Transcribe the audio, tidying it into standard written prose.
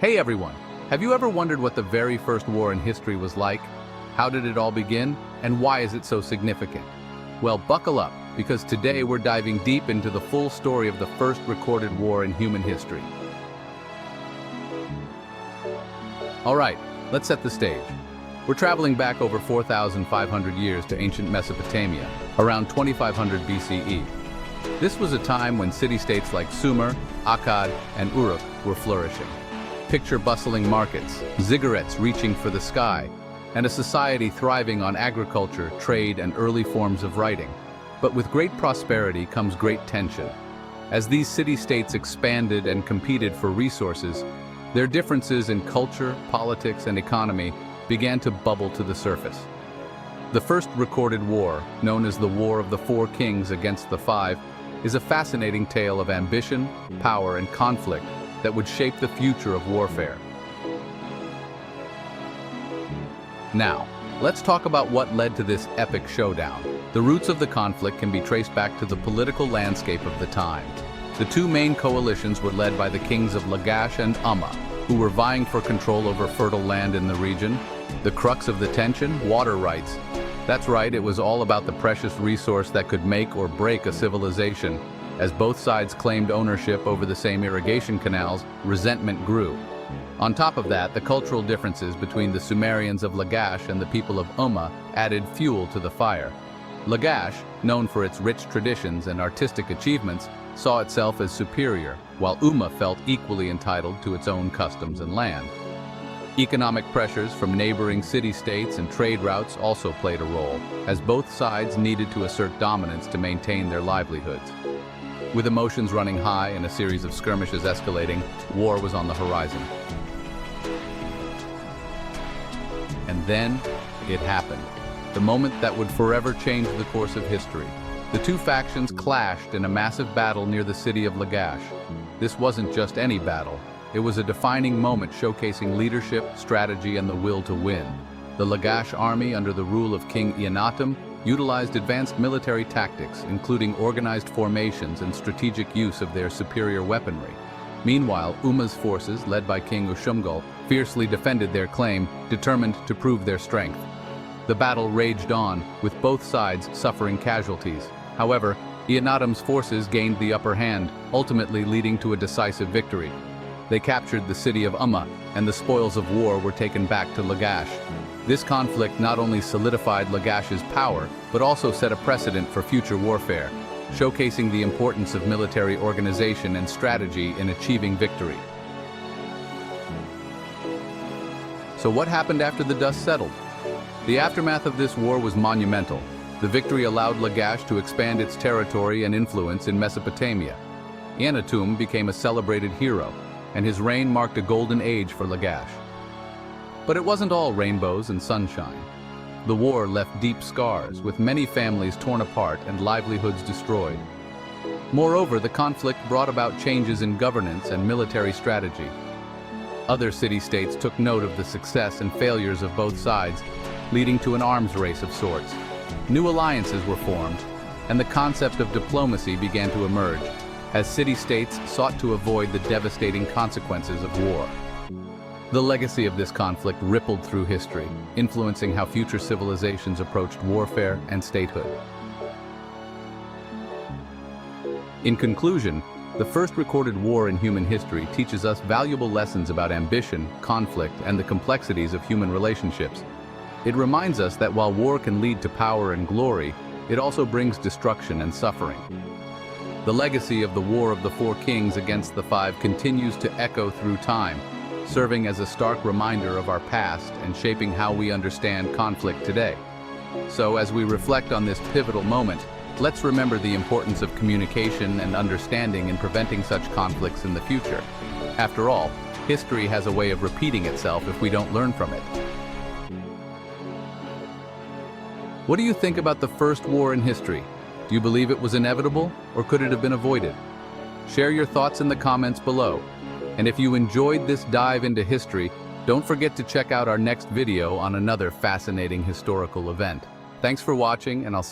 Hey everyone! Have you ever wondered what the very first war in history was like? How did it all begin? And why is it so significant? Well, buckle up, because today we're diving deep into the full story of the first recorded war in human history. Alright, let's set the stage. We're traveling back over 4,500 years to ancient Mesopotamia, around 2500 BCE. This was a time when city-states like Sumer, Akkad, and Uruk were flourishing. Picture bustling markets, ziggurats reaching for the sky, and a society thriving on agriculture, trade, and early forms of writing. But with great prosperity comes great tension. As these city-states expanded and competed for resources, their differences in culture, politics, and economy began to bubble to the surface. The first recorded war, known as the War of the Four Kings against the Five, is a fascinating tale of ambition, power, and conflict that would shape the future of warfare. Now, let's talk about what led to this epic showdown. The roots of the conflict can be traced back to the political landscape of the time. The two main coalitions were led by the kings of Lagash and Umma, who were vying for control over fertile land in the region. The crux of the tension? Water rights. That's right, it was all about the precious resource that could make or break a civilization. As both sides claimed ownership over the same irrigation canals, resentment grew. On top of that, the cultural differences between the Sumerians of Lagash and the people of Umma added fuel to the fire. Lagash, known for its rich traditions and artistic achievements, saw itself as superior, while Umma felt equally entitled to its own customs and land. Economic pressures from neighboring city-states and trade routes also played a role, as both sides needed to assert dominance to maintain their livelihoods. With emotions running high and a series of skirmishes escalating, war was on the horizon. And then, it happened. The moment that would forever change the course of history. The two factions clashed in a massive battle near the city of Lagash. This wasn't just any battle. It was a defining moment showcasing leadership, strategy, and the will to win. The Lagash army, under the rule of King Eannatum, utilized advanced military tactics, including organized formations and strategic use of their superior weaponry. Meanwhile, Umma's forces, led by King Ushumgal, fiercely defended their claim, determined to prove their strength. The battle raged on, with both sides suffering casualties. However, Eannatum's forces gained the upper hand, ultimately leading to a decisive victory. They captured the city of Umma, and the spoils of war were taken back to Lagash. This conflict not only solidified Lagash's power, but also set a precedent for future warfare, showcasing the importance of military organization and strategy in achieving victory. So what happened after the dust settled? The aftermath of this war was monumental. The victory allowed Lagash to expand its territory and influence in Mesopotamia. Eannatum became a celebrated hero, and his reign marked a golden age for Lagash. But it wasn't all rainbows and sunshine. The war left deep scars, with many families torn apart and livelihoods destroyed. Moreover, the conflict brought about changes in governance and military strategy. Other city-states took note of the success and failures of both sides, leading to an arms race of sorts. New alliances were formed, and the concept of diplomacy began to emerge, as city-states sought to avoid the devastating consequences of war. The legacy of this conflict rippled through history, influencing how future civilizations approached warfare and statehood. In conclusion, the first recorded war in human history teaches us valuable lessons about ambition, conflict, and the complexities of human relationships. It reminds us that while war can lead to power and glory, it also brings destruction and suffering. The legacy of the War of the Four Kings against the Five continues to echo through time, serving as a stark reminder of our past and shaping how we understand conflict today. So, as we reflect on this pivotal moment, let's remember the importance of communication and understanding in preventing such conflicts in the future. After all, history has a way of repeating itself if we don't learn from it. What do you think about the first war in history? Do you believe it was inevitable, or could it have been avoided? Share your thoughts in the comments below. And if you enjoyed this dive into history, don't forget to check out our next video on another fascinating historical event. Thanks for watching, and I'll see you